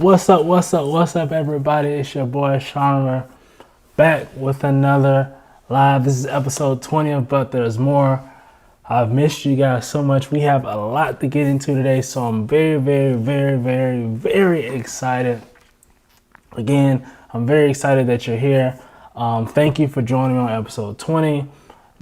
What's up, everybody? It's your boy Astroknomer back with another live. This is episode 20 of But There's More. I've missed you guys so much. We have a lot to get into today, so I'm very excited. Again, I'm very excited that you're here. Thank you for joining me on episode 20.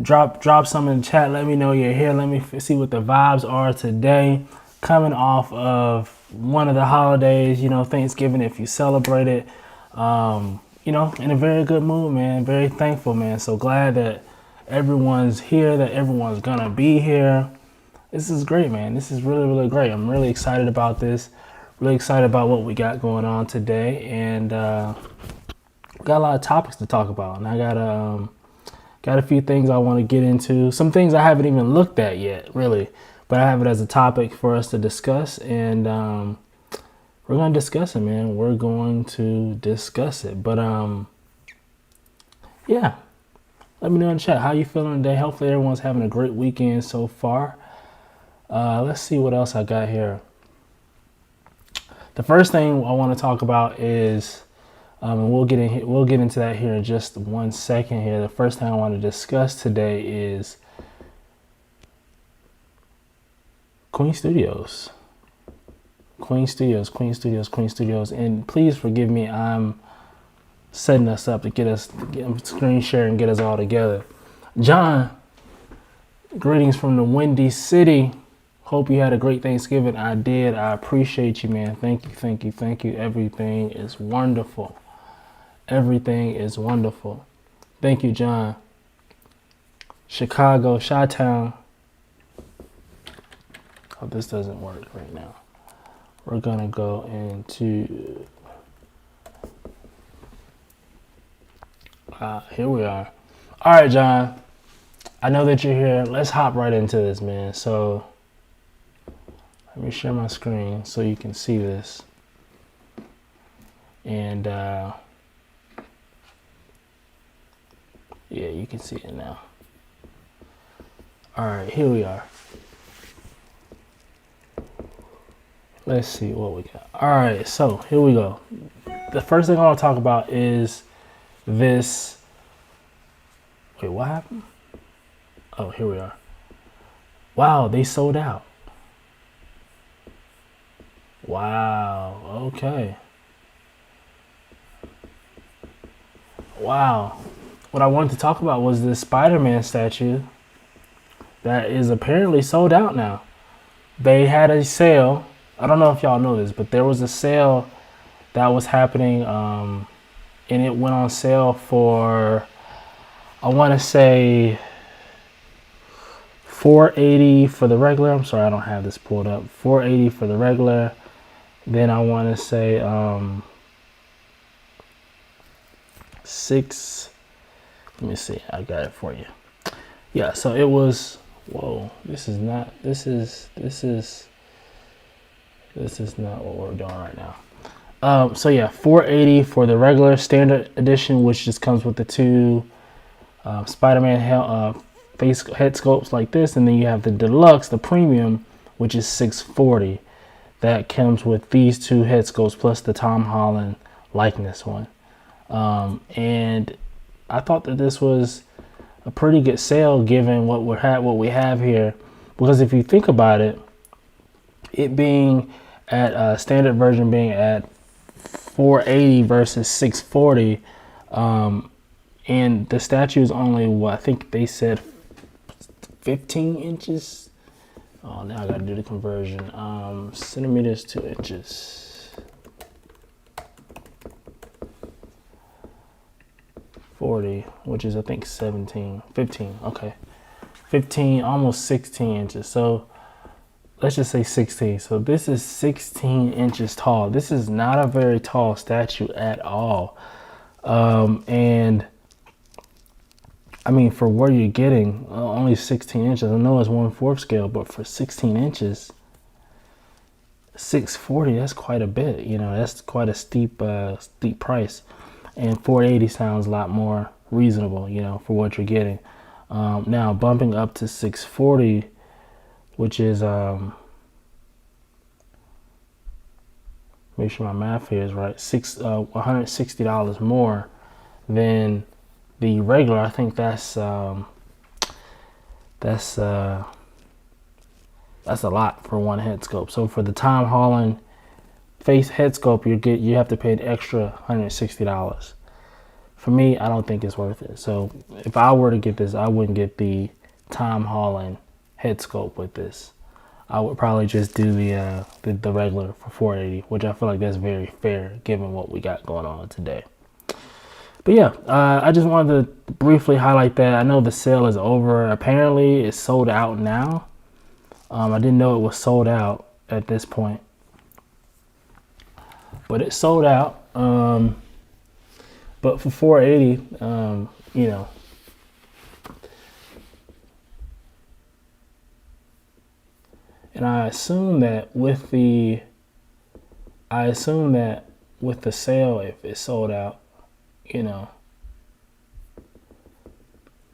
Drop some in the chat. Let me know you're here. Let me see what the vibes are today. Coming off of one of the holidays, Thanksgiving, if you celebrate it, in a very good mood, man. Very thankful, man. So glad that everyone's here, that everyone's gonna be here. This is great, man. This is really great. I'm really excited about this. Really excited about what we got going on today, and we got a lot of topics to talk about. And I got a few things I want to get into. Some things I haven't even looked at yet, really. But I have it as a topic for us to discuss, and we're going to discuss it, man. We're going to discuss it. But, yeah, let me know in the chat how you feeling today. Hopefully everyone's having a great weekend so far. Let's see what else I got here. The first thing I want to talk about is, and we'll get into that here in just 1 second here. The first thing I want to discuss today is Queen Studios. And please forgive me, I'm setting us up to get screen share and get us all together. John, greetings from the Windy City. Hope you had a great Thanksgiving. I did. I appreciate you, man. Thank you. Everything is wonderful. Thank you, John. Chicago, Chi-Town. Oh, this doesn't work right now. We're gonna go into here we are. All right, John, I know that you're here. Let's hop right into this, man. So let me share my screen so you can see this, and yeah, you can see it now. All right, here we are. Let's see what we got. All right, so here we go. The first thing I want to talk about is this. Wait, what happened? Oh, here we are. Wow, they sold out. Wow, okay. Wow. What I wanted to talk about was this Spider-Man statue that is apparently sold out now. They had a sale. I don't know if y'all know this, but there was a sale that was happening, and it went on sale for, I want to say, $480 for the regular. I'm sorry, I don't have this pulled up. $480 for the regular. Then I want to say let me see, I got it for you. Yeah, so it was, whoa, this is not what we're doing right now. So yeah, $480 for the regular standard edition, which just comes with the two Spider-Man face head sculpts like this, and then you have the deluxe, the premium, which is $640. That comes with these two head sculpts plus the Tom Holland likeness one. And I thought that this was a pretty good sale given what we have here, because if you think about it, it being at standard version being at $480 versus $640, and the statue is only what I think they said 15 inches. Oh, now I gotta do the conversion. Centimeters to inches. 40, which is I think 15. Okay, 15, almost 16 inches. So let's just say 16. So this is 16 inches tall. This is not a very tall statue at all. And I mean, for what you're getting, only 16 inches. I know it's 1/4 scale, but for 16 inches, $640, that's quite a bit. That's quite a steep price. And $480 sounds a lot more reasonable, for what you're getting. Now bumping up to $640, which is make sure my math here is right, $160 more than the regular. I think that's a lot for one head sculpt. So for the Tom Holland face head sculpt, you have to pay an extra $160. For me, I don't think it's worth it. So if I were to get this, I wouldn't get the Tom Holland head sculpt with this. I would probably just do the regular for $480, which I feel like that's very fair given what we got going on today. But yeah, I just wanted to briefly highlight that. I know the sale is over. Apparently, it's sold out now. I didn't know it was sold out at this point, but it's sold out. But for $480, you know, and I assume that with the sale, if it's sold out, you know,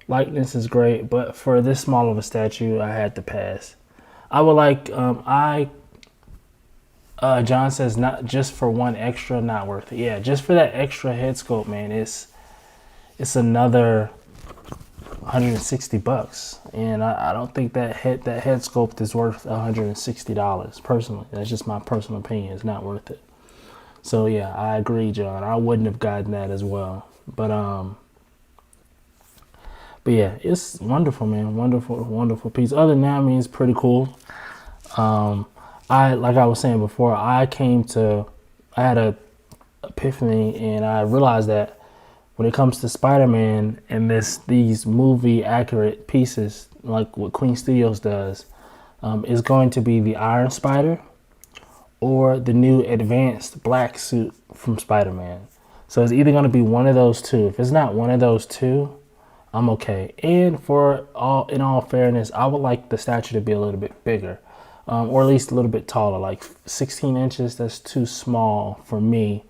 likeness is great, but for this small of a statue, I had to pass. I would like, John says, not just for one extra, not worth it. Yeah, just for that extra head sculpt, man, it's another $160, and I don't think that head sculpt is worth $160 personally. That's just my personal opinion. It's not worth it. So yeah, I agree, John. I wouldn't have gotten that as well. But yeah, it's wonderful, man. Wonderful piece. Other than that, I mean, it's pretty cool. Like I was saying before, I had a epiphany, and I realized that when it comes to Spider-Man and these movie accurate pieces, like what Queen Studios does, is going to be the Iron Spider or the new advanced black suit from Spider-Man. So it's either going to be one of those two. If it's not one of those two, I'm okay. And in all fairness, I would like the statue to be a little bit bigger, or at least a little bit taller, like 16 inches. That's too small for me.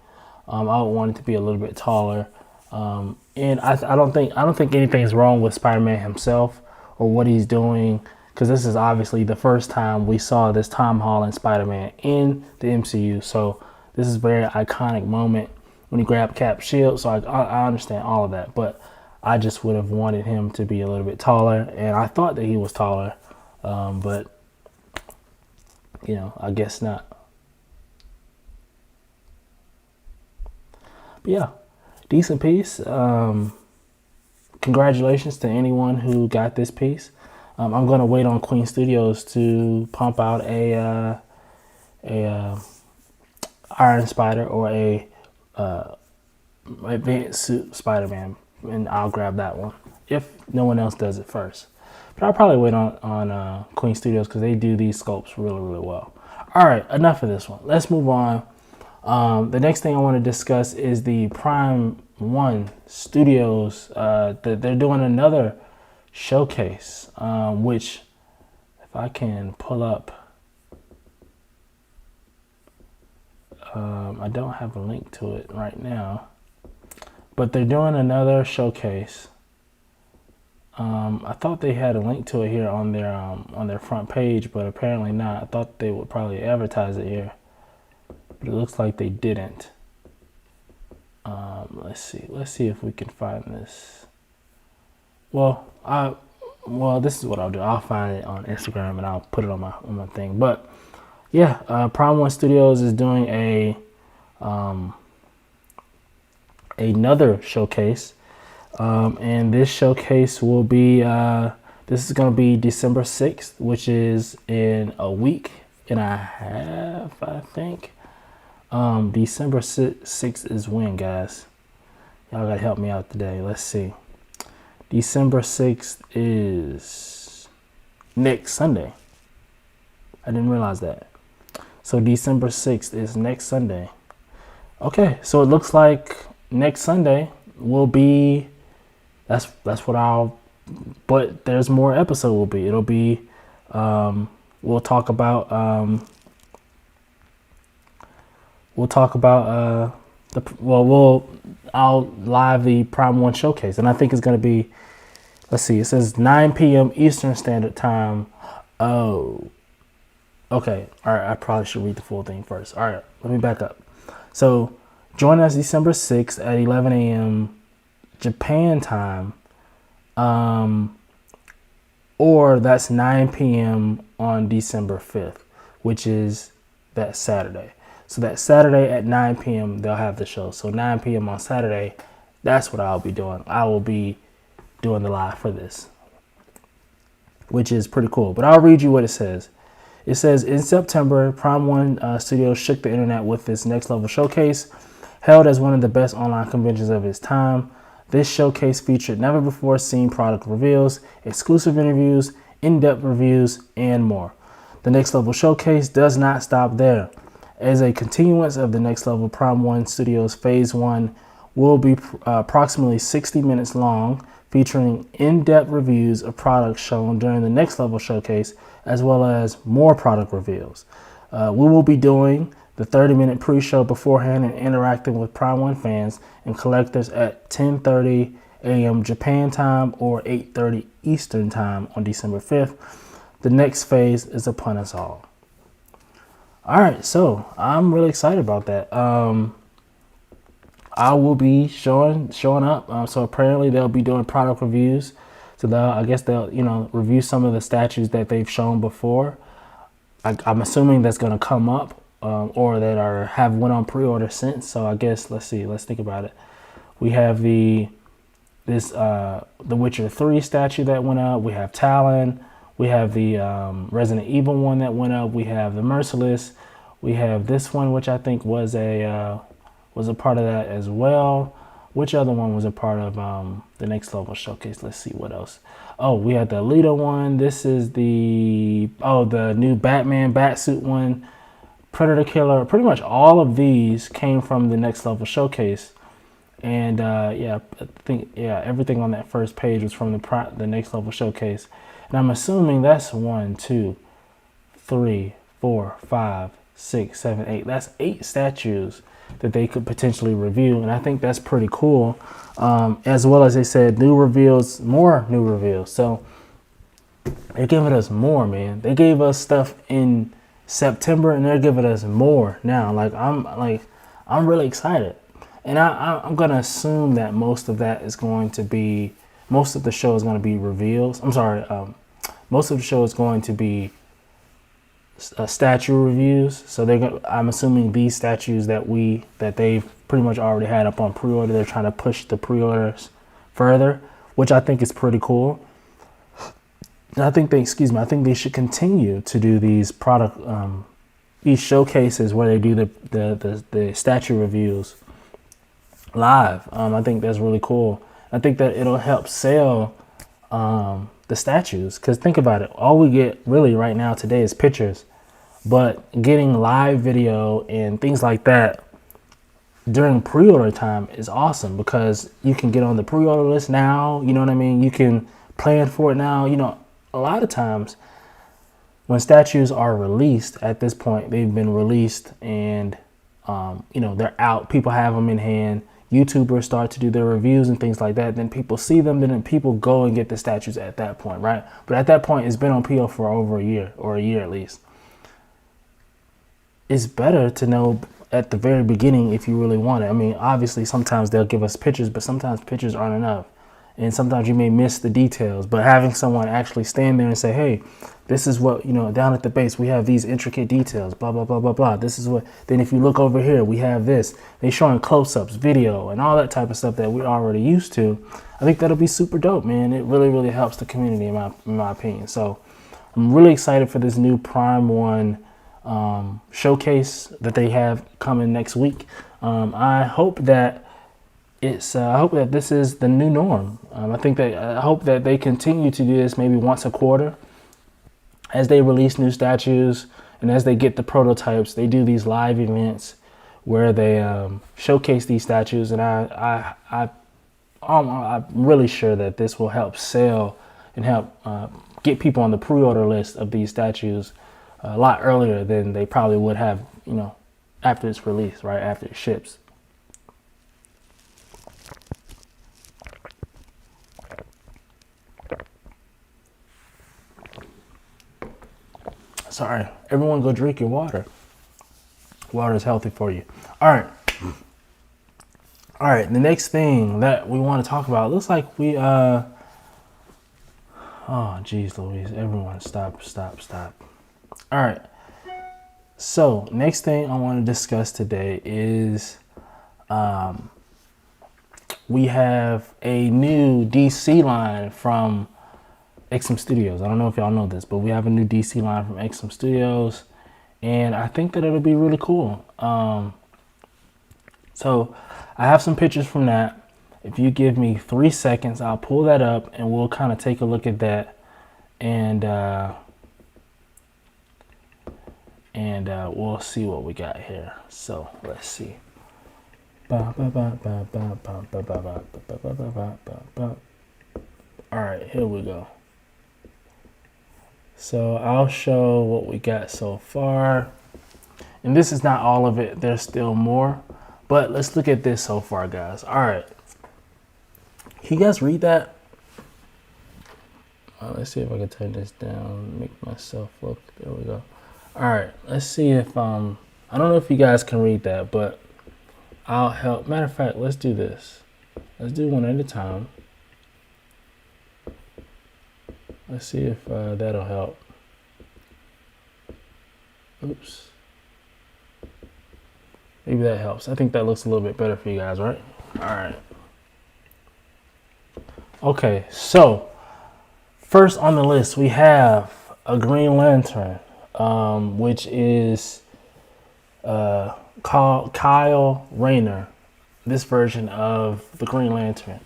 I would want it to be a little bit taller. And I don't think anything's wrong with Spider-Man himself or what he's doing, because this is obviously the first time we saw this Tom Holland Spider-Man in the MCU. So this is a very iconic moment when he grabbed Cap's shield. So I understand all of that, but I just would have wanted him to be a little bit taller, and I thought that he was taller, but you know, I guess not. But yeah, decent piece. Congratulations to anyone who got this piece. I'm gonna wait on Queen Studios to pump out a Iron Spider or a advanced suit Spider-Man, and I'll grab that one if no one else does it first. But I'll probably wait on Queen Studios because they do these sculpts really well. All right, enough of this one. Let's move on. The next thing I want to discuss is the Prime 1 Studios. They're doing another showcase, which, if I can pull up, I don't have a link to it right now, but they're doing another showcase. I thought they had a link to it here on their front page, but apparently not. I thought they would probably advertise it here, but it looks like they didn't. Let's see if we can find this. Well, this is what I'll do. I'll find it on Instagram and I'll put it on my thing. But yeah, Prime 1 Studios is doing another showcase, and this showcase will be this is going to be December 6th, which is in a week and a half, I think. December 6th is when, guys? Y'all gotta help me out today. Let's see. December 6th is next Sunday. I didn't realize that. So December 6th is next Sunday. Okay, so it looks like next Sunday will be, that's what but there's more episode will be. It'll be, we'll talk about I'll live the Prime 1 showcase, and I think it's going to be, let's see, it says 9 p.m. Eastern Standard Time. Oh, okay. All right, I probably should read the full thing first. All right, let me back up. So join us December 6th at 11 a.m. Japan time, or that's 9 p.m. on December 5th, which is that Saturday. So that Saturday at 9 p.m. they'll have the show. So 9 p.m. on Saturday, that's what I'll be doing. I will be doing the live for this, which is pretty cool. But I'll read you what it says. It says, in September, Prime One Studios shook the internet with its Next Level Showcase, held as one of the best online conventions of its time. This showcase featured never-before-seen product reveals, exclusive interviews, in-depth reviews, and more. The Next Level Showcase does not stop there. As a continuance of the Next Level, Prime One Studios Phase 1 will be approximately 60 minutes long, featuring in-depth reviews of products shown during the Next Level Showcase, as well as more product reveals. We will be doing the 30-minute pre-show beforehand and interacting with Prime One fans and collectors at 10:30 a.m. Japan time or 8:30 Eastern time on December 5th. The next phase is upon us all. All right, so I'm really excited about that. I will be showing up. So apparently they'll be doing product reviews. So I guess they'll review some of the statues that they've shown before. I'm assuming that's going to come up, or that have went on pre-order since. So I guess let's think about it. We have the Witcher 3 statue that went up. We have Talon. We have the Resident Evil one that went up. We have the Merciless. We have this one, which I think was a part of that as well. Which other one was a part of the Next Level Showcase? Let's see what else. Oh, we had the Alita one. This is the new Batman Batsuit one. Predator Killer. Pretty much all of these came from the Next Level Showcase. And I think everything on that first page was from the Next Level Showcase. And I'm assuming that's 1, 2, 3, 4, 5, 6, 7, 8. That's 8 statues that they could potentially review, and I think that's pretty cool. As well as they said, more new reveals. So they're giving us more, man. They gave us stuff in September, and they're giving us more now. I'm really excited, and I'm gonna assume that most of the show is going to be reveals. Most of the show is going to be statue reviews. So I'm assuming these statues that they've pretty much already had up on pre-order, they're trying to push the pre-orders further, which I think is pretty cool. And I think they should continue to do these these showcases where they do the statue reviews live. I think that's really cool. I think that it'll help sell the statues, because think about it, all we get really right now today is pictures, but getting live video and things like that during pre-order time is awesome, because you can get on the pre-order list now. You know what I mean? You can plan for it now. A lot of times when statues are released at this point, they've been released and they're out, people have them in hand. YouTubers start to do their reviews and things like that. Then people see them, then people go and get the statues at that point, right? But at that point, it's been on PO for over a year, or a year at least. It's better to know at the very beginning if you really want it. I mean, obviously, sometimes they'll give us pictures, but sometimes pictures aren't enough. And sometimes you may miss the details. But having someone actually stand there and say, hey, this is what, down at the base, we have these intricate details, blah, blah, blah, blah, blah. This is what, then if you look over here, we have this. They're showing close-ups, video, and all that type of stuff that we're already used to. I think that'll be super dope, man. It really, really helps the community, in my opinion. So I'm really excited for this new Prime One showcase that they have coming next week. I hope that this is the new norm. I hope that they continue to do this maybe once a quarter. As they release new statues and as they get the prototypes, they do these live events where they showcase these statues. And I'm really sure that this will help sell and help get people on the pre-order list of these statues a lot earlier than they probably would have, after it's released, right after it ships. Sorry, everyone go drink your water. Water is healthy for you. All right, All right, the next thing that we want to talk about, looks like we oh geez Louise, everyone stop. All right, so next thing I want to discuss today is we have a new DC line from XM Studios. I don't know if y'all know this, but we have a new DC line from XM Studios, and I think that it'll be really cool. So I have some pictures from that. If you give me 3 seconds, I'll pull that up and we'll kind of take a look at that, and we'll see what we got here. So let's see. All right, here we go. So I'll show what we got so far, and this is not all of it. There's still more, but let's look at this so far, guys. All right, can you guys read that? Let's see if I can turn this down, make myself look. There we go. All right, let's see if I don't know if you guys can read that, but I'll help. Matter of fact, let's do this. Let's do one at a time. Let's see if that'll help. Oops. Maybe that helps. I think that looks a little bit better for you guys, right? All right. Okay, so first on the list, we have a Green Lantern, which is called Kyle Rayner, this version of the Green Lantern.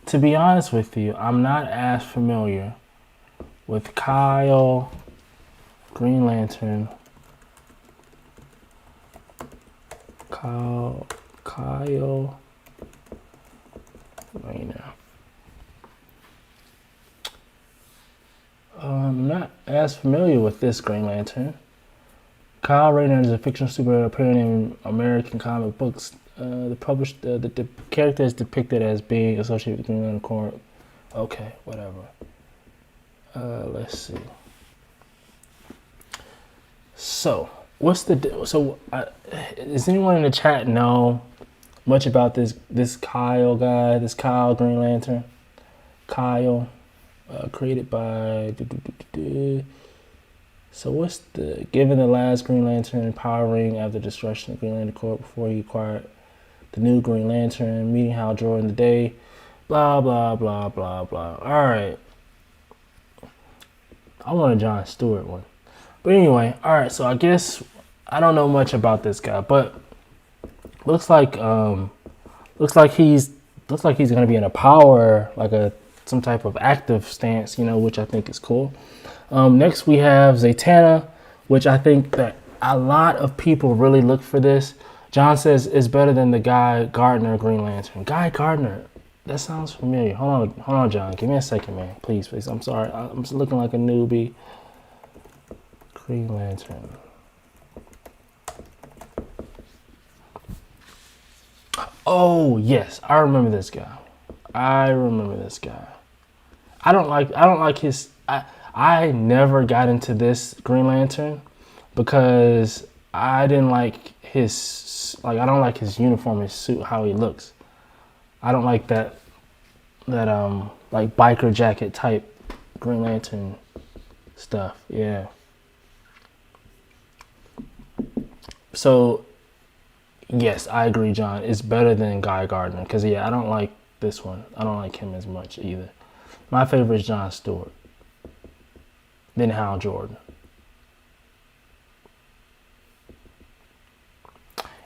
To be honest with you, I'm not as familiar with Kyle Green Lantern. Kyle Rayner. I'm not as familiar with this Green Lantern. Kyle Rayner is a fictional superhero appearing in American comic books. The character is depicted as being associated with the Green Lantern Corps. Okay, whatever. Let's see. So, does anyone in the chat know much about this Kyle guy, this Kyle Green Lantern? Kyle, created by. So given the last Green Lantern power ring after destruction of Green Lantern Corps before he acquired the new Green Lantern, meeting Hal Jordan today, blah blah blah blah blah. All right. I want a John Stewart one. But anyway, all right, so I guess I don't know much about this guy, but looks like he's gonna be in a power, like some type of active stance, which I think is cool. Next we have Zatanna, which I think that a lot of people really look for this. John says it's better than the Guy Gardner Green Lantern. Guy Gardner. That sounds familiar. Hold on, John. Give me a second, man. Please. I'm sorry. I'm just looking like a newbie. Green Lantern. Oh yes, I remember this guy. I don't like his. I never got into this Green Lantern because I didn't like his. I don't like his uniform, his suit, how he looks. I don't like that like biker jacket type Green Lantern stuff. Yeah. So yes, I agree, John. It's better than Guy Gardner because I don't like this one. I don't like him as much either. My favorite is John Stewart. Then Hal Jordan.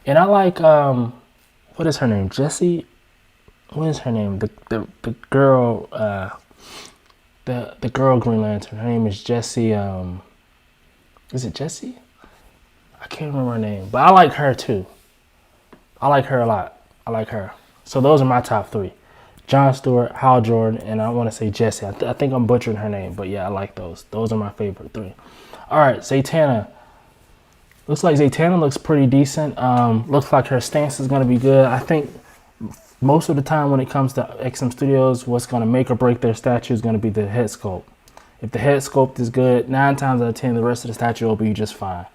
And I like what is her name? Jessie. What is her name? The girl, the girl Green Lantern. Her name is Jessie. Is it Jessie? I can't remember her name, but I like her too. I like her a lot. I like her. So those are my top three: John Stewart, Hal Jordan, and I want to say Jessie. I think I'm butchering her name, but yeah, I like those. Those are my favorite three. All right, Zatanna. Looks like Zatanna looks pretty decent. Looks like her stance is gonna be good. I think most of the time when it comes to XM Studios, what's going to make or break their statue is going to be the head sculpt. If the head sculpt is good, 9 times out of 10, the rest of the statue will be just fine.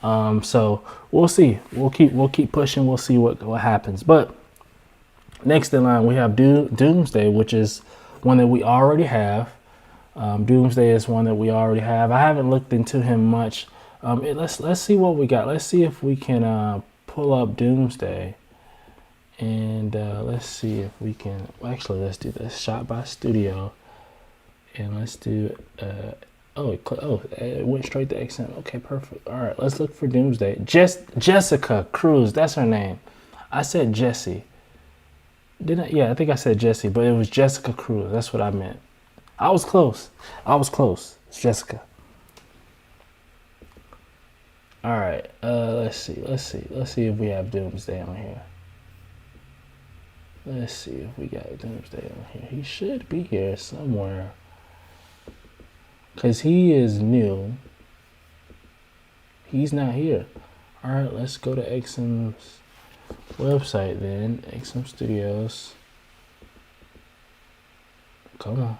So we'll see. We'll keep pushing. We'll see what happens. But next in line we have Doomsday, which is one that we already have. Doomsday is one that we already have. I haven't looked into him much. Let's see what we got. Let's see if we can pull up Doomsday, and let's see if we can. Actually, let's do this. Shot by Studio, and let's do. It went straight to XM. Okay, perfect. All right, let's look for Doomsday. Jessica Cruz. That's her name. I said Jessie. Didn't I? Yeah, I think I said Jessie, but it was Jessica Cruz. That's what I meant. I was close. It's Jessica. All right. Let's see if we have Doomsday on here. Let's see if we got Doomsday on here. He should be here somewhere, cause he is new. He's not here. All right. Let's go to XM's website then. XM Studios. Come on.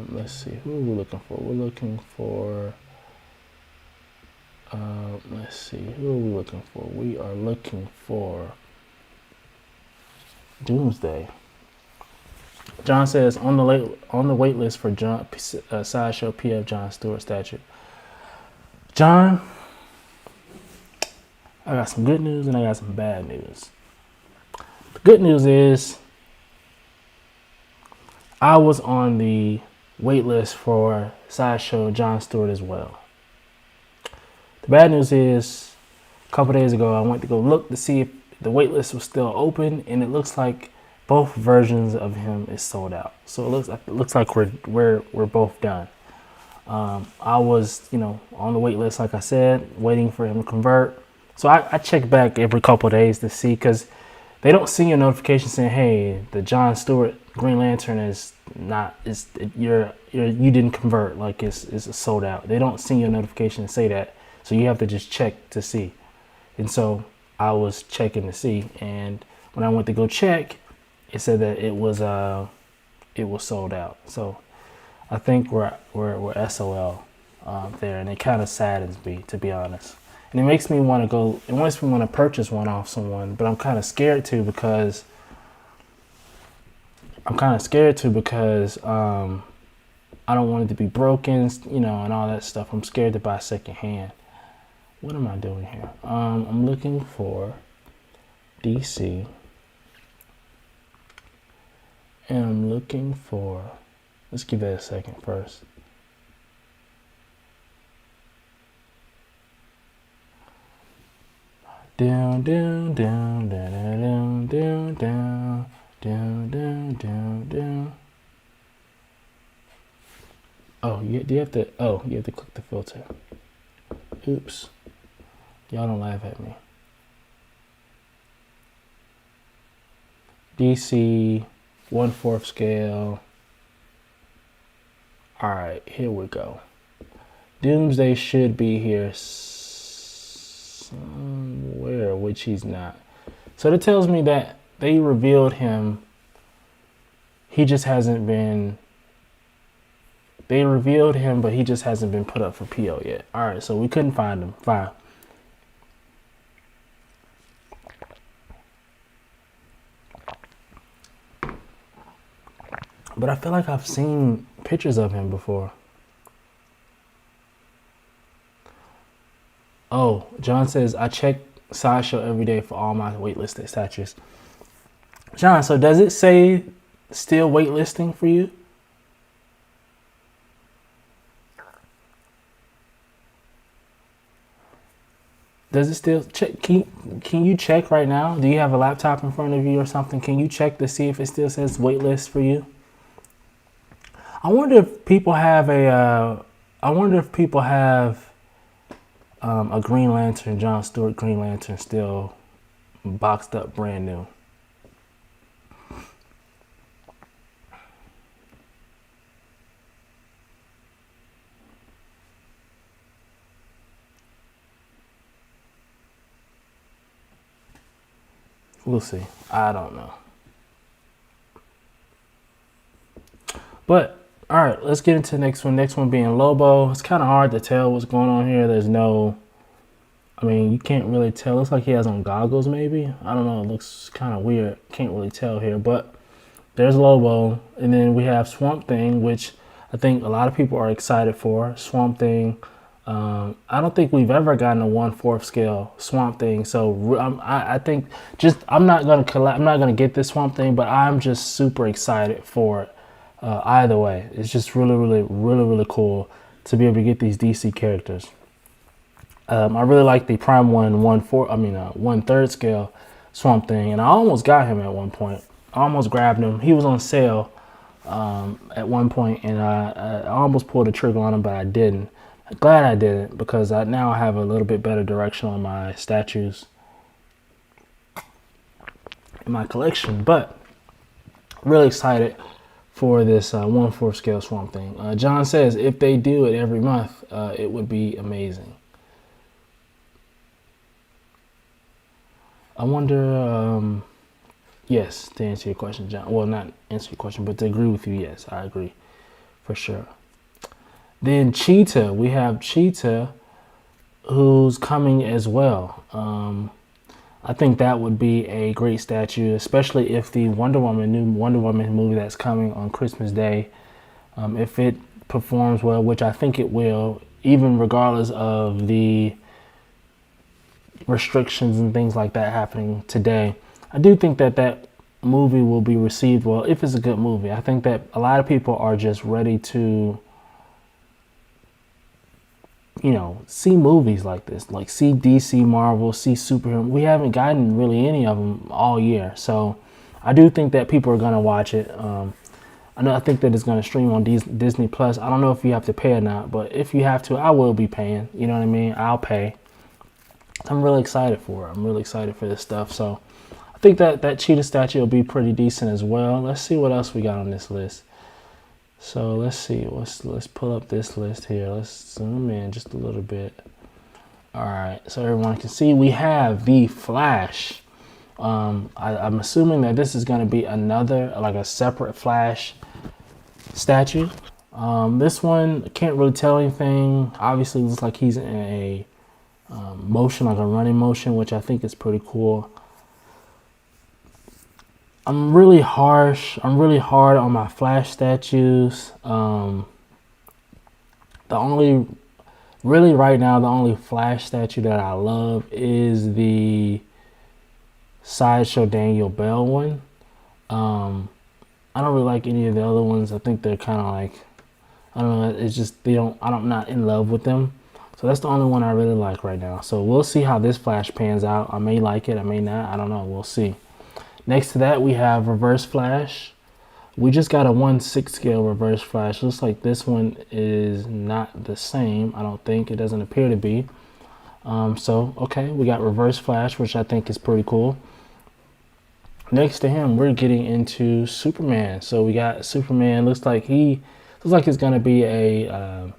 Let's see. Who are we looking for? We're looking for. Let's see. Who are we looking for? We are looking for Doomsday. John says on the wait list for Sideshow PF John Stewart statue. John, I got some good news and I got some bad news. The good news is I was on the wait list for Sideshow John Stewart as well. The bad news is a couple days ago I went to go look to see if the wait list was still open, and it looks like both versions of him is sold out. So it looks like we're both done. I was, on the wait list, like I said, waiting for him to convert. So I check back every couple of days to see, because they don't see a notification saying, "Hey, the John Stewart Green Lantern you didn't convert, like it's sold out." They don't see a notification and say that, so you have to just check to see. And so I was checking to see, and when I went to go check, it said that it was sold out. So I think we're SOL there, and it kind of saddens me, to be honest. And it makes me want to purchase one off someone, but I'm kind of scared to because I don't want it to be broken, and all that stuff. I'm scared to buy secondhand. What am I doing here? I'm looking for DC, and I'm looking for. Let's give that a second first. Down, down, down, down, down, down, down, down, down, down. Oh, you have to click the filter. Oops. Y'all don't laugh at me. DC 1/4 scale. All right, here we go. Doomsday should be here somewhere, which he's not. So that tells me that they revealed him. He just hasn't been. They revealed him, but he just hasn't been put up for PO yet. All right, so we couldn't find him. Fine. But I feel like I've seen pictures of him before. Oh, John says, I check Sideshow every day for all my waitlisted statues. John, so does it say still waitlisting for you? Does it still check? Can you check right now? Do you have a laptop in front of you or something? Can you check to see if it still says waitlist for you? I wonder if people have a Green Lantern, John Stewart Green Lantern, still boxed up, brand new. We'll see. I don't know. But all right, let's get into the next one. Next one being Lobo. It's kind of hard to tell what's going on here. There's no, I mean, you can't really tell. Looks like he has on goggles, maybe. I don't know. It looks kind of weird. Can't really tell here, but there's Lobo, and then we have Swamp Thing, which I think a lot of people are excited for. Swamp Thing. I don't think we've ever gotten a 1/4 scale Swamp Thing, so I think just I'm not gonna get this Swamp Thing, but I'm just super excited for it. Either way, it's just really cool to be able to get these DC characters. I really like the Prime 1/3 scale Swamp Thing, and I almost got him at one point. I almost grabbed him. He was on sale at one point, and I almost pulled the trigger on him, but I didn't. Glad I didn't, because now I have a little bit better direction on my statues in my collection. But really excited for this 1/4 scale Swamp Thing. John says if they do it every month, it would be amazing. I wonder, yes, to answer your question, John. Well, not answer your question, but to agree with you, yes, I agree for sure. Then Cheetah, we have Cheetah, who's coming as well. I think that would be a great statue, especially if the new Wonder Woman movie that's coming on Christmas Day, if it performs well, which I think it will, even regardless of the restrictions and things like that happening today. I do think that movie will be received well if it's a good movie. I think that a lot of people are just ready to, see movies like this, like see DC, Marvel, see superhero. We haven't gotten really any of them all year, so I do think that people are gonna watch it. I think that it's gonna stream on Disney Plus. I don't know if you have to pay or not, but if you have to, I will be paying. You know what I mean? I'll pay. I'm really excited for it. I'm really excited for this stuff. So I think that Cheetah statue will be pretty decent as well. Let's see what else we got on this list. So let's see. Let's pull up this list here. Let's zoom in just a little bit. All right, so everyone can see we have the Flash. I'm assuming that this is going to be another, like a separate Flash statue. This one, can't really tell anything. Obviously, looks like he's in a motion, like a running motion, which I think is pretty cool. I'm really hard on my Flash statues. Right now, the only Flash statue that I love is the Sideshow Daniel Bell one. I don't really like any of the other ones. I think they're kind of like, I don't know, it's just, I'm not in love with them. So that's the only one I really like right now. So we'll see how this Flash pans out. I may like it, I may not, I don't know, we'll see. Next to that, we have Reverse Flash. We just got a 1/6 scale Reverse Flash. Looks like this one is not the same. I don't think. It doesn't appear to be. So, okay, we got Reverse Flash, which I think is pretty cool. Next to him, we're getting into Superman. So we got Superman. Looks like it's going to be a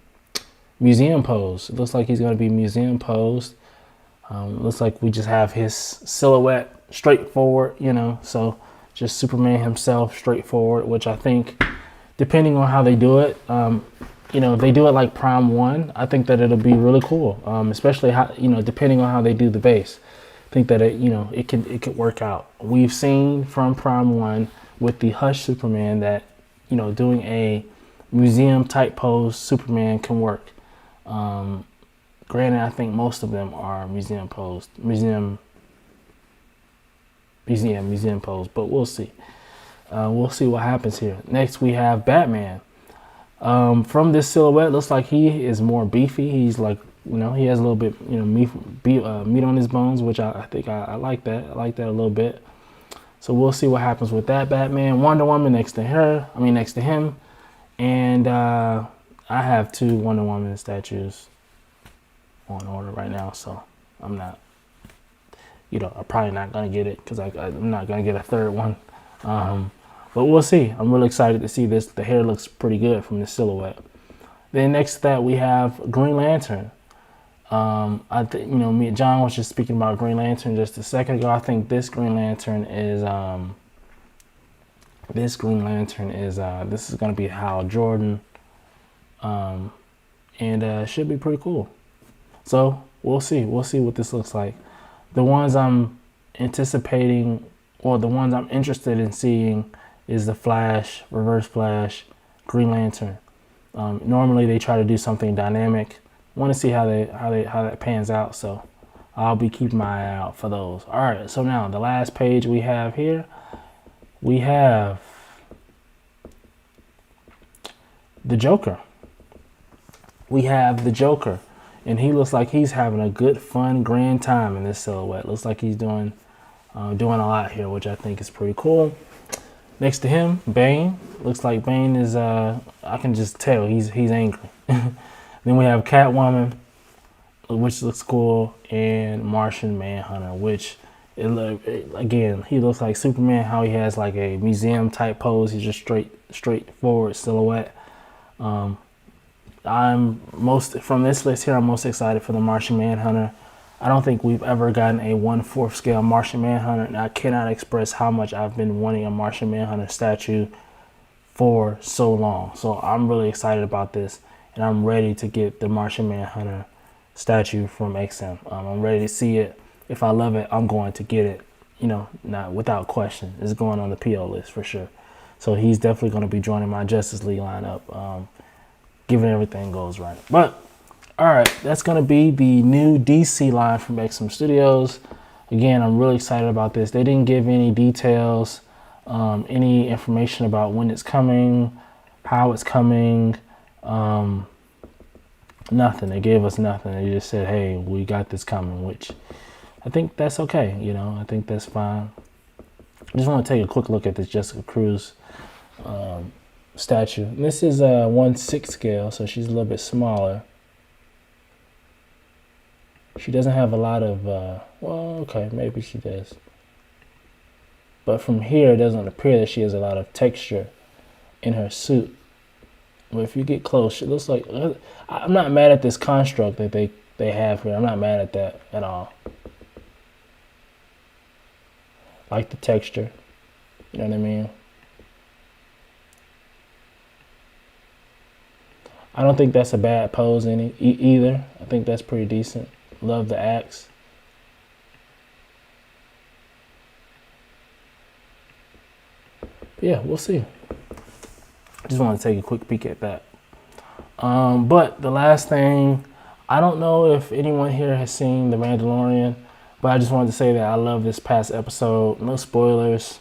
museum pose. It looks like he's going to be museum posed. Looks like we just have his silhouette straightforward, so just Superman himself straightforward, which I think, depending on how they do it, if they do it like Prime 1, I think that it'll be really cool, especially how, depending on how they do the base. I think that it could work out. We've seen from Prime 1 with the Hush Superman that, doing a museum type pose Superman can work. Granted, I think most of them are museum pose, but we'll see. We'll see what happens here. Next, we have Batman. From this silhouette, looks like he is more beefy. He's like, he has a little bit, meat on his bones, which I think I like that. I like that a little bit. So we'll see what happens with that Batman. Wonder Woman next to him. And I have 2 Wonder Woman statues on order right now, so I'm not, I'm probably not gonna get it because I'm not gonna get a third one, but we'll see. I'm really excited to see this. The hair looks pretty good from the silhouette. Then next to that, we have Green Lantern. I think, me and John was just speaking about Green Lantern just a second ago. I think this Green Lantern is this Green Lantern is this is gonna be Hal Jordan, and should be pretty cool. So we'll see what this looks like. The ones I'm anticipating, or the ones I'm interested in seeing, is the Flash, Reverse Flash, Green Lantern. Normally they try to do something dynamic. Want to see how that pans out. So I'll be keeping my eye out for those. All right. So now the last page we have here, we have the Joker. We have the Joker, and he looks like he's having a good, fun, grand time in this silhouette. Looks like he's doing a lot here, which I think is pretty cool. Next to him, Bane. Looks like Bane is, I can just tell he's angry. Then we have Catwoman, which looks cool, and Martian Manhunter, which, again, he looks like Superman, how he has like a museum type pose. He's just straightforward silhouette. From this list here, I'm most excited for the Martian Manhunter. I don't think we've ever gotten a 1/4 scale Martian Manhunter, and I cannot express how much I've been wanting a Martian Manhunter statue for so long. So I'm really excited about this, and I'm ready to get the Martian Manhunter statue from XM. I'm ready to see it. If I love it, I'm going to get it, not without question. It's going on the PO list for sure. So he's definitely going to be joining my Justice League lineup, given everything goes right. But all right, that's going to be the new DC line from XM Studios. Again, I'm really excited about this. They didn't give any details, any information about when it's coming, how it's coming, nothing. They gave us nothing. They just said, hey, we got this coming, which I think that's okay. I think that's fine. I just want to take a quick look at this Jessica Cruz statue. And this is a 1/6 scale, so she's a little bit smaller. She doesn't have a lot of, well, okay, maybe she does. But from here, it doesn't appear that she has a lot of texture in her suit. But if you get close, it looks like, I'm not mad at this construct that they have here. I'm not mad at that at all. Like the texture, you know what I mean? I don't think that's a bad pose either. I think that's pretty decent. Love the axe. But yeah, we'll see. Just want to take a quick peek at that. But the last thing, I don't know if anyone here has seen The Mandalorian, but I just wanted to say that I love this past episode. No spoilers.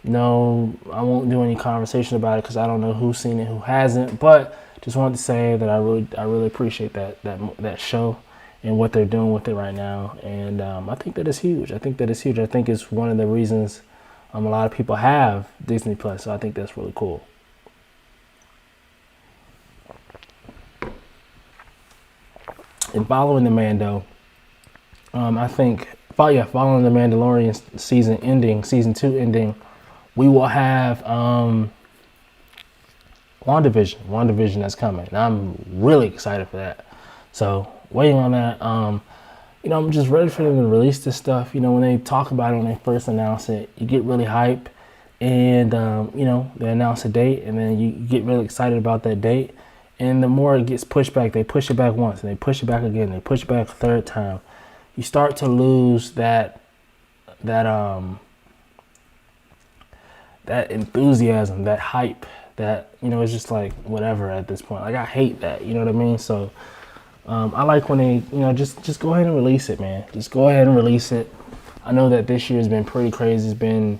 No, I won't do any conversation about it because I don't know who's seen it, who hasn't. But just wanted to say that I really appreciate that show and what they're doing with it right now. And I think that is huge. I think it's one of the reasons a lot of people have Disney Plus. So I think that's really cool. And following the Mando, I think, following the Mandalorian season 2 ending, we will have WandaVision that's coming. And I'm really excited for that. So waiting on that. I'm just ready for them to release this stuff. When they talk about it, when they first announce it, you get really hype, and they announce a date, and then you get really excited about that date. And the more it gets pushed back, they push it back once, and they push it back again, they push it back a third time. You start to lose that enthusiasm, that hype, that it's just like whatever at this point. Like, I hate that, you know what I mean? So I like when they just go ahead and release it, man. Just go ahead and release it. I know that this year has been pretty crazy. It's been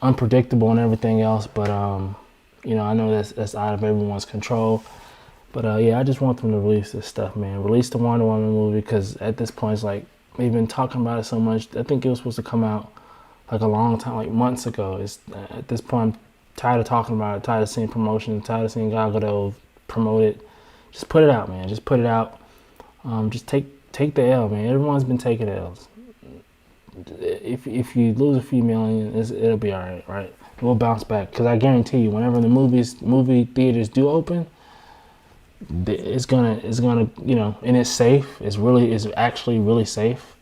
unpredictable and everything else, but I know that's out of everyone's control. But I just want them to release this stuff, man. Release the Wonder Woman movie, because at this point, it's like they've been talking about it so much. I think it was supposed to come out like a long time, like months ago. At this point, I'm tired of talking about it, tired of seeing promotion, tired of seeing Gal Gadot promote it. Just put it out, man. Just put it out. Just take the L, man. Everyone's been taking L's. If you lose a few million, it'll be all right? We'll bounce back, because I guarantee you, whenever the movie theaters do open, it's gonna and it's safe. It's actually really safe.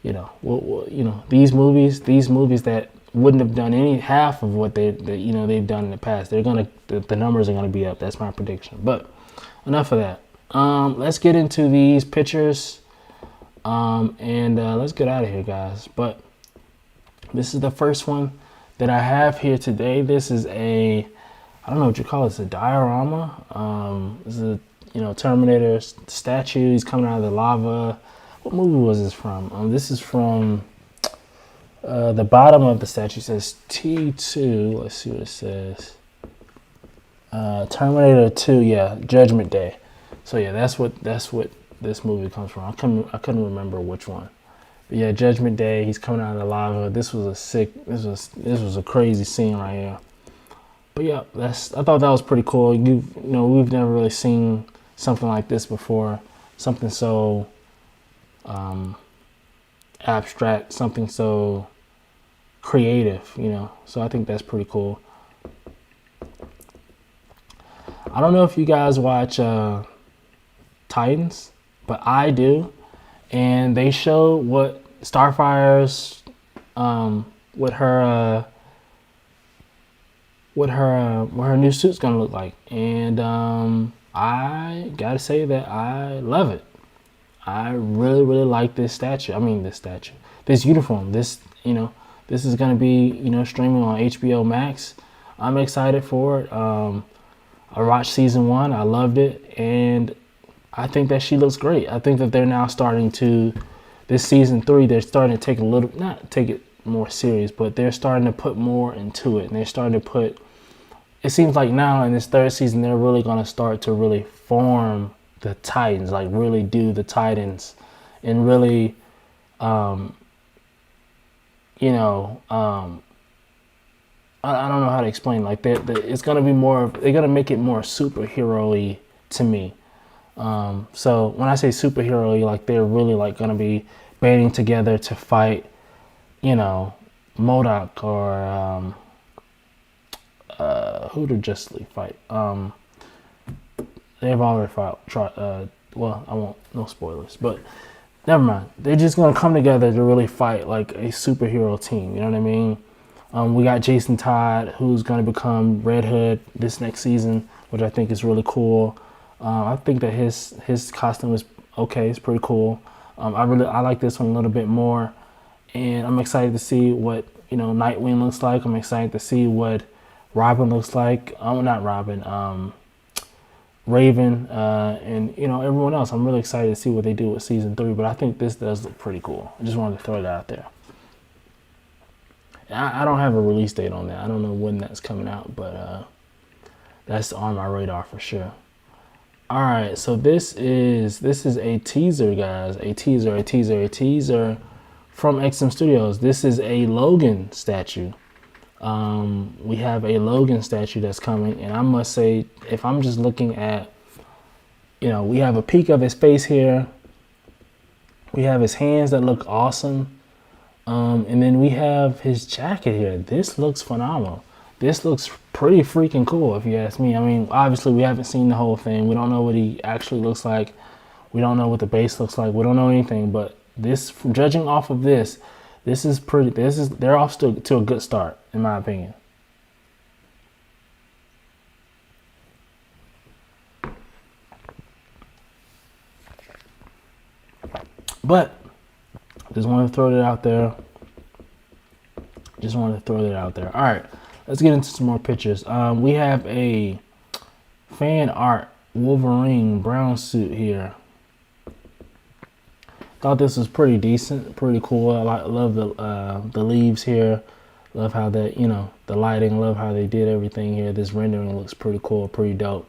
These movies that wouldn't have done any half of what they've done in the past. The numbers are gonna be up. That's my prediction. But enough of that. Let's get into these pictures, and let's get out of here, guys. But this is the first one that I have here today. This is I don't know what you call it. It's a diorama. This is a Terminator statue. He's coming out of the lava. What movie was this from? This is from the bottom of the statue says T2. Let's see what it says. Terminator 2. Yeah, Judgment Day. So yeah, that's what this movie comes from. I couldn't remember which one. But yeah, Judgment Day. He's coming out of the lava. This was a crazy scene right here. But yeah, I thought that was pretty cool. We've never really seen something like this before. Something so abstract, something so creative, So I think that's pretty cool. I don't know if you guys watch Titans, but I do. And they show what Starfire's what her new suit's gonna look like, and I gotta say that I love it. I really, really like this statue. This uniform. This is gonna be streaming on HBO Max. I'm excited for it. I watched season 1. I loved it, and I think that she looks great. I think that they're now starting to, this season 3, they're starting to not take it more serious, but they're starting to put more into it. And they're starting to it seems like now in this 3rd season, they're really going to start to really form the Titans, like really do the Titans, and really, I don't know how to explain. Like it's going to be they're going to make it more superhero-y to me. So when I say superhero-y, like they're really like going to be banding together to fight, MODOK or who did Justice League fight? They've already fought. Well, I won't. No spoilers, but never mind. They're just gonna come together to really fight like a superhero team. You know what I mean? We got Jason Todd, who's gonna become Red Hood this next season, which I think is really cool. I think that his costume is okay. It's pretty cool. I like this one a little bit more, and I'm excited to see what Nightwing looks like. I'm excited to see what Robin looks like. Not Robin. Raven, and everyone else. I'm really excited to see what they do with season 3. But I think this does look pretty cool. I just wanted to throw that out there. I don't have a release date on that. I don't know when that's coming out, but that's on my radar for sure. All right, so this is a teaser, guys. A teaser from XM Studios. This is a Logan statue. We have a Logan statue that's coming, and I must say, if I'm just looking at, we have a peek of his face here. We have his hands that look awesome. And then we have his jacket here. This looks phenomenal. This looks pretty freaking cool, if you ask me. I mean, obviously, we haven't seen the whole thing. We don't know what he actually looks like. We don't know what the base looks like. We don't know anything. But this, judging off of this, they're off to a good start, in my opinion. But just wanted to throw that out there. All right, let's get into some more pictures. We have a fan art Wolverine brown suit here. Thought this was pretty decent, pretty cool. I love the leaves here. Love how that, the lighting. Love how they did everything here. This rendering looks pretty cool, pretty dope.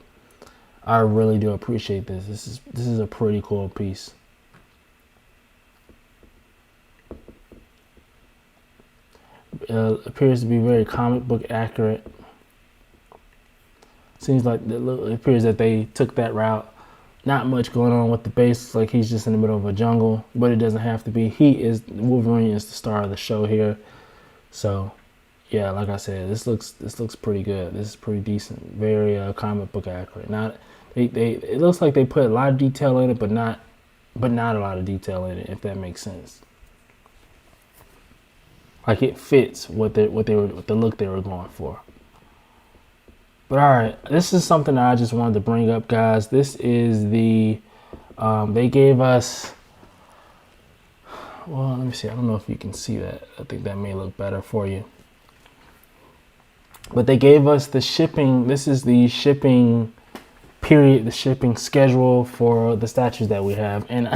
I really do appreciate this. This is a pretty cool piece. Appears to be very comic book accurate. Seems like it appears that they took that route. Not much going on with the base. It's like he's just in the middle of a jungle, but it doesn't have to be. Wolverine is the star of the show here. So, yeah, like I said, this looks pretty good. This is pretty decent. Very comic book accurate. It looks like they put a lot of detail in it, but not a lot of detail in it, if that makes sense. Like it fits what the look they were going for. But all right, this is something that I just wanted to bring up, guys. This is the they gave us. Well, let me see. I don't know if you can see that. I think that may look better for you. But they gave us the shipping. This is the shipping period, the shipping schedule for the statues that we have. And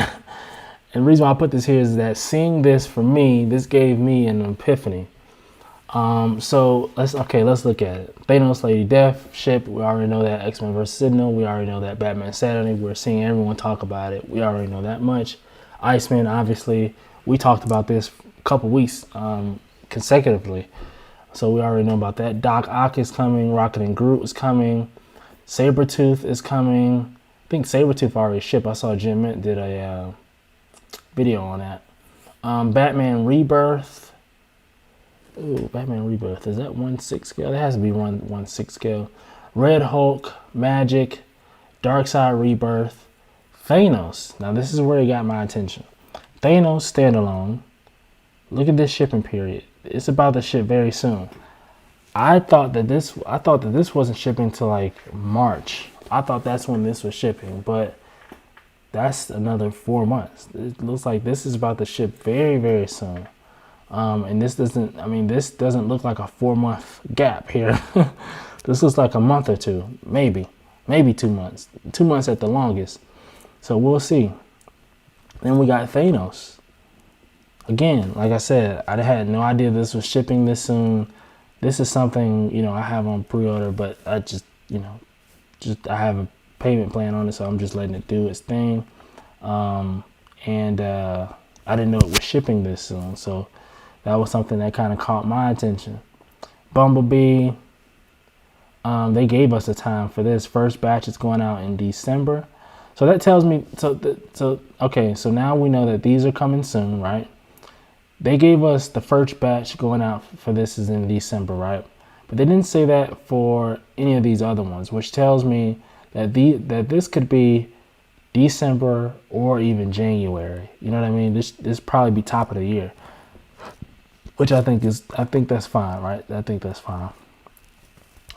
the reason why I put this here is that seeing this for me, this gave me an epiphany. So let's look at it. Thanos, Lady Death, ship. We already know that. X-Men vs. Sentinel. We already know that. Batman Saturday. We're seeing everyone talk about it. We already know that much. Iceman, obviously, we talked about this a couple weeks consecutively. So we already know about that. Doc Ock is coming. Rocket and Groot is coming. Sabretooth is coming. I think Sabretooth already shipped. I saw Jim Mint did a video on that. Batman Rebirth. Ooh, Batman Rebirth. Is that 1/6 scale? That has to be 1/6 scale. Red Hulk, Magic, Darkseid Rebirth, Thanos. Now this is where it got my attention. Thanos standalone. Look at this shipping period. It's about to ship very soon. I thought that this wasn't shipping till like March. I thought that's when this was shipping, but that's another 4 months. It looks like this is about to ship very, very soon. And this doesn't look like a 4-month gap here. This looks like a month or two, maybe 2 months, 2 months at the longest. So we'll see. Then we got Thanos. Again, like I said, I had no idea this was shipping this soon. This is something, I have on pre-order, but I just I have a payment plan on it, so I'm just letting it do its thing. I didn't know it was shipping this soon, so that was something that kind of caught my attention. Bumblebee, they gave us a time for this. First batch is going out in December. So that tells me, okay, so now we know that these are coming soon, right? They gave us the first batch going out for this is in December, right? But they didn't say that for any of these other ones, which tells me that this could be December or even January. You know what I mean? This probably be top of the year. Which I think that's fine, right? I think that's fine.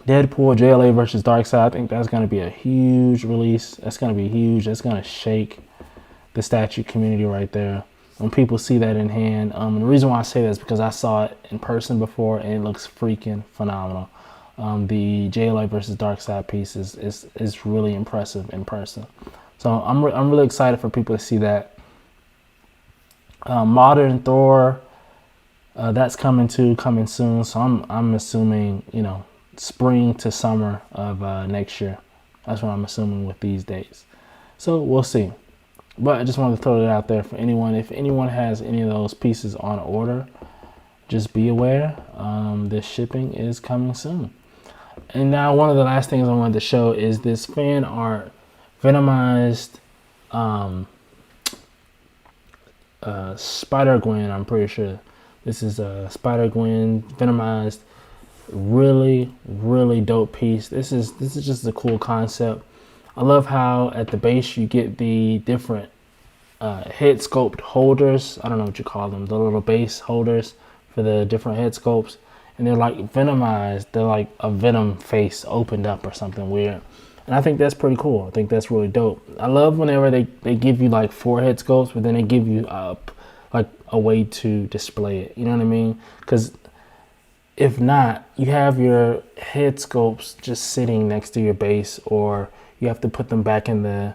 Deadpool, JLA versus Darkseid. I think that's going to be a huge release. That's going to be huge. That's going to shake the statue community right there. When people see that in hand. The reason why I say that is because I saw it in person before and it looks freaking phenomenal. The JLA versus Darkseid piece is really impressive in person. So I'm really excited for people to see that. Modern Thor. That's coming soon. So I'm assuming, spring to summer of next year. That's what I'm assuming with these dates. So we'll see. But I just wanted to throw it out there for anyone. If anyone has any of those pieces on order, just be aware. This shipping is coming soon. And now one of the last things I wanted to show is this fan art Venomized Spider-Gwen, I'm pretty sure. This is a Spider-Gwen Venomized, really, really dope piece. This is just a cool concept. I love how at the base you get the different head sculpt holders. I don't know what you call them, the little base holders for the different head sculpts. And they're like venomized. They're like a venom face opened up or something weird. And I think that's pretty cool. I think that's really dope. I love whenever they give you like 4 head sculpts, but then they give you like a way to display it. You know what I mean? Because if not, you have your head sculpts just sitting next to your base, or you have to put them back in the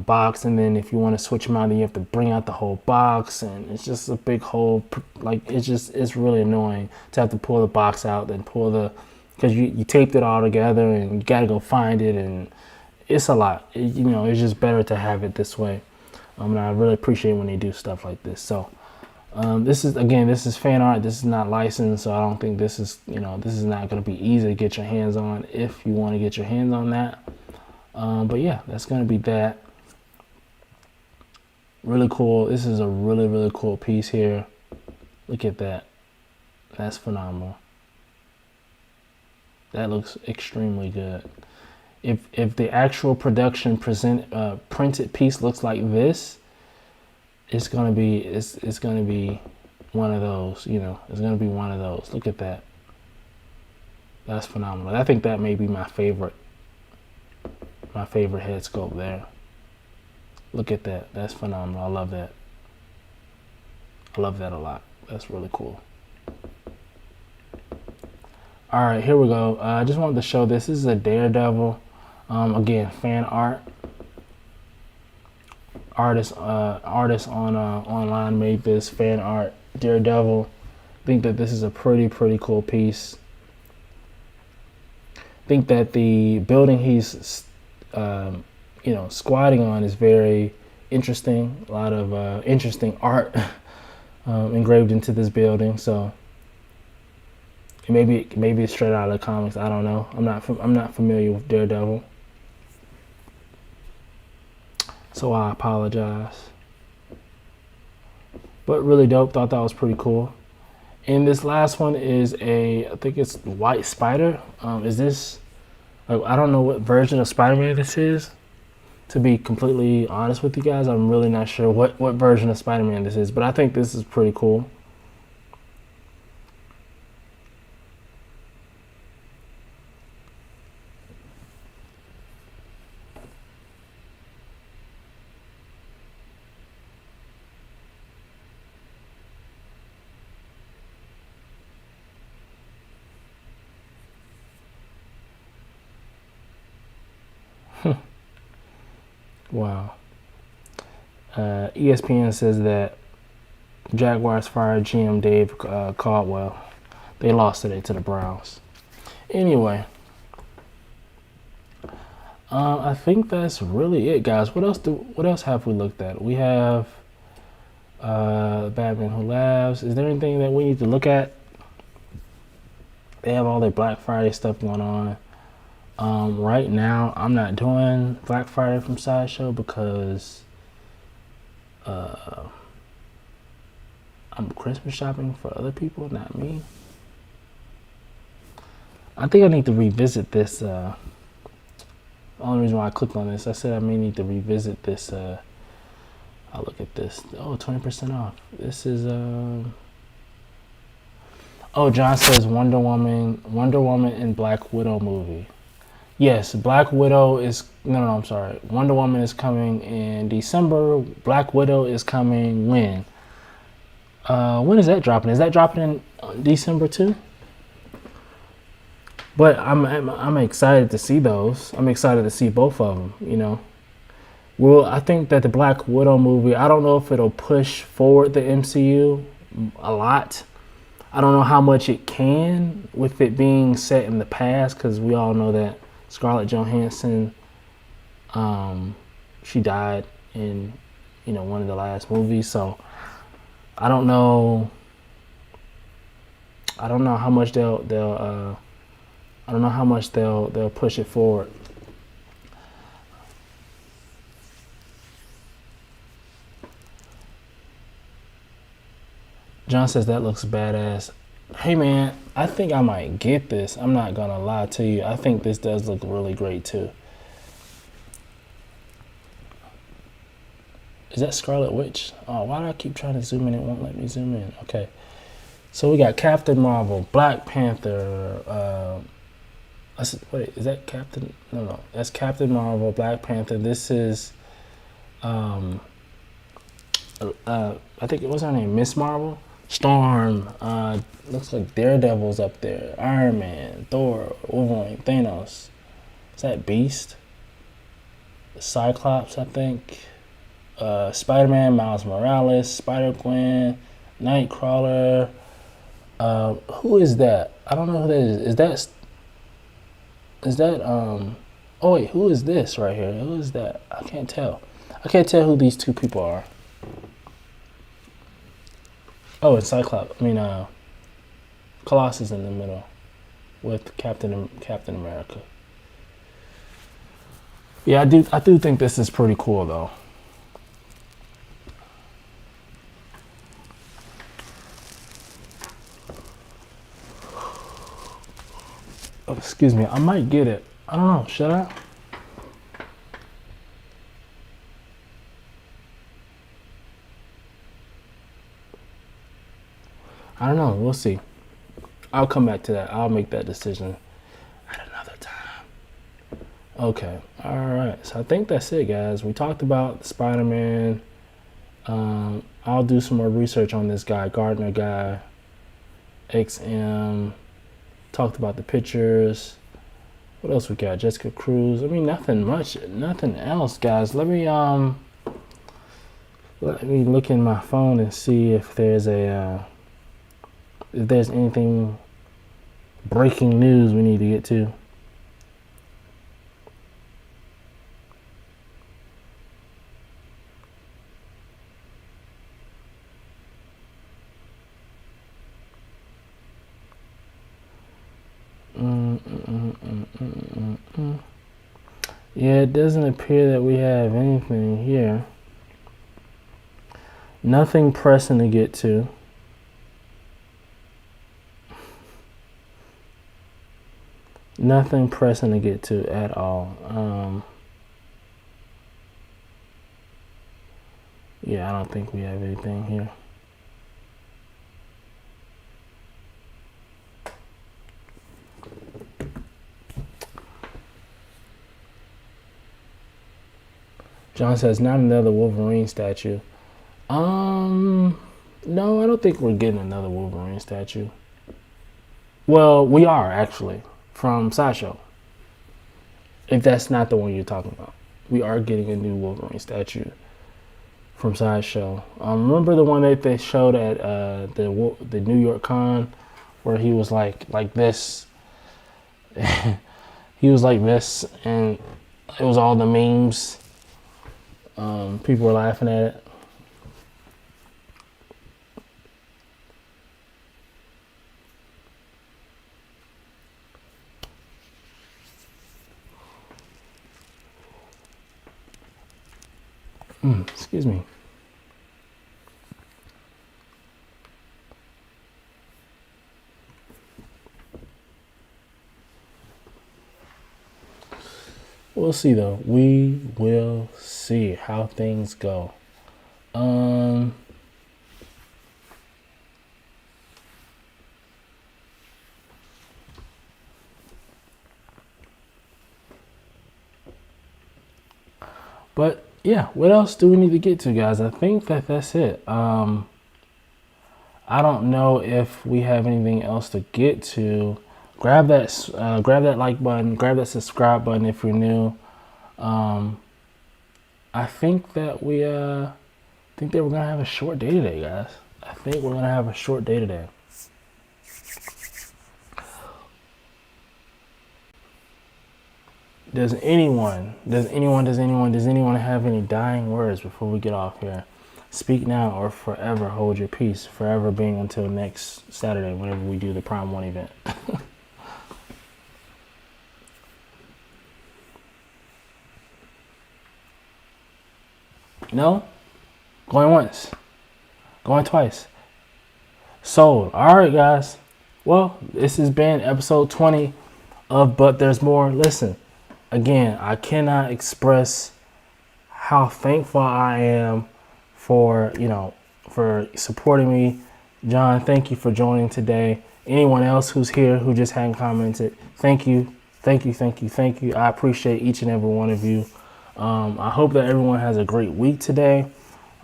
box, and then if you want to switch them out, then you have to bring out the whole box, and it's just a big hole. Like it's really annoying to have to pull the box out, then because you taped it all together and you gotta go find it, and it's a lot. It's just better to have it this way. And I really appreciate when they do stuff like this. So this is fan art. This is not licensed, so I don't think this is this is not going to be easy to get your hands on if you want to get your hands on that. But yeah, that's going to be that. Really cool. This is a really, really cool piece here. Look at that. That's phenomenal. That looks extremely good. If the actual production printed piece looks like this, it's gonna be one of those. You know, it's gonna be one of those. Look at that. That's phenomenal. I think that may be my favorite head sculpt there. Look at that. That's phenomenal. I love that. I love that a lot. That's really cool. All right, here we go. I just wanted to show this. This is a Daredevil. Again, fan art. Artists on online made this fan art Daredevil. I think that this is a pretty cool piece. I think that the building he's squatting on is very interesting. A lot of interesting art engraved into this building. So maybe it's straight out of the comics. I don't know. I'm not familiar with Daredevil, so I apologize. But really dope. Thought that was pretty cool. And this last one is I think it's White Spider. Is this? I don't know what version of Spider-Man this is. To be completely honest with you guys, I'm really not sure what version of Spider-Man this is, but I think this is pretty cool. Wow. ESPN says that Jaguars fired GM Dave Caldwell. They lost today to the Browns. Anyway, I think that's really it, guys. What else have we looked at? We have Batman Who Laughs. Is there anything that we need to look at? They have all their Black Friday stuff going on. Right now, I'm not doing Black Friday from Sideshow because I'm Christmas shopping for other people, not me. I think I need to revisit this. The only reason why I clicked on this, I said I may need to revisit this. I'll look at this. Oh, 20% off. This is oh, John says Wonder Woman and Black Widow movie. Yes, Black Widow is I'm sorry. Wonder Woman is coming in December. Black Widow is coming when? When is that dropping? Is that dropping in December too? But I'm excited to see those. I'm excited to see both of them. You know, well, I think that the Black Widow movie, I don't know if it'll push forward the MCU a lot. I don't know how much it can with it being set in the past, because we all know that Scarlett Johansson, she died in one of the last movies. So I don't know how much they'll push it forward. John says that looks badass. Hey man, I think I might get this. I'm not gonna lie to you. I think this does look really great too. Is that Scarlet Witch? Oh, why do I keep trying to zoom in? It won't let me zoom in. Okay. So we got Captain Marvel, Black Panther. Wait, is that Captain? No, that's Captain Marvel, Black Panther. This is, I think it was her name, Miss Marvel. Storm. Looks like Daredevil's up there. Iron Man, Thor, Wolverine, Thanos. Is that Beast? Cyclops, I think. Spider-Man, Miles Morales, Spider-Gwen, Nightcrawler. Who is that? I don't know who that is. Is that oh wait, who is this right here? Who is that? I can't tell. I can't tell who these two people are. Oh, it's Cyclops. Colossus in the middle with Captain America. Yeah, I do think this is pretty cool though. Oh, excuse me, I might get it. I don't know, should I? I don't know. We'll see. I'll come back to that. I'll make that decision at another time. Okay. All right. So I think that's it, guys. We talked about Spider-Man. I'll do some more research on this guy, Gardner guy, XM. Talked about the pictures. What else we got? Jessica Cruz. I mean, nothing else, guys. Let me look in my phone and see if there's anything breaking news we need to get to. Yeah, it doesn't appear that we have anything here. Nothing pressing to get to. Nothing pressing to get to at all. Yeah, I don't think we have anything here. John says, not another Wolverine statue. No, I don't think we're getting another Wolverine statue. Well, we are actually from Sideshow. If that's not the one you're talking about, we are getting a new Wolverine statue from Sideshow. Remember the one that they showed at the New York Con, where he was like this. He was like this, and it was all the memes. People were laughing at it. Excuse me. We'll see though. We will see how things go. But yeah, what else do we need to get to, guys? I think that's it. I don't know if we have anything else to get to. Grab that like button, grab that subscribe button if you're new. I think that we're gonna have a short day today, guys. I think we're gonna have a short day today. Does anyone have any dying words before we get off here? Speak now or forever hold your peace. Forever being until next Saturday, whenever we do the Prime 1 event. No? Going once. Going twice. Sold. All right, guys. Well, this has been episode 20 of But There's More. Listen, again, I cannot express how thankful I am for supporting me. John, thank you for joining today. Anyone else who's here who just hadn't commented, thank you. I appreciate each and every one of you. I hope that everyone has a great week today.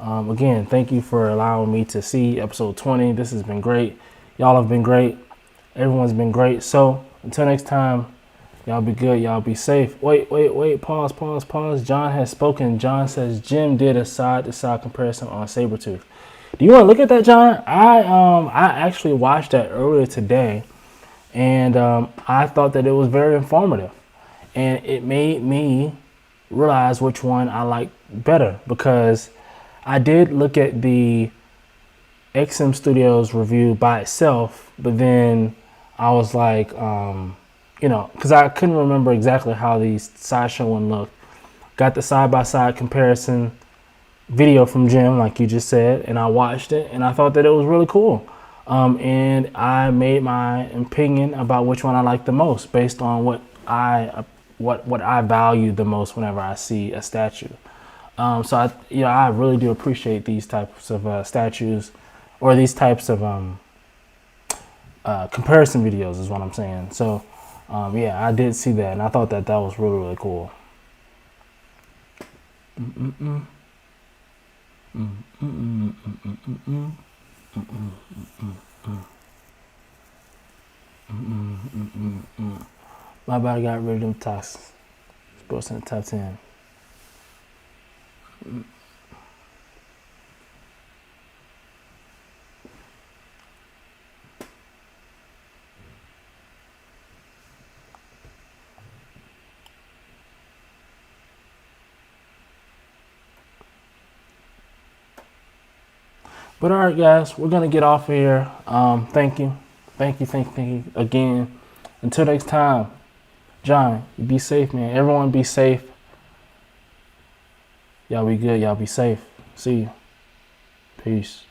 Again, thank you for allowing me to see episode 20. This has been great. Y'all have been great. Everyone's been great. So until next time, y'all be good. Y'all be safe. Wait. Pause. John has spoken. John says Jim did a side-to-side comparison on Sabretooth. Do you want to look at that, John? I actually watched that earlier today, and I thought that it was very informative, and it made me realize which one I like better, because I did look at the XM Studios review by itself, but then I was like, because I couldn't remember exactly how the Sideshow one looked. Got the side-by-side comparison video from Jim, like you just said, and I watched it, and I thought that it was really cool. And I made my opinion about which one I like the most based on what I value the most whenever I see a statue. So I really do appreciate these types of statues, or these types of comparison videos is what I'm saying. So yeah, I did see that, and I thought that was really, really cool. My body got rid of them toxins. Sports in the top 10. But all right, guys, we're gonna get off of here. Thank you again. Until next time, John, you be safe, man. Everyone be safe. Y'all be good. Y'all be safe. See you. Peace.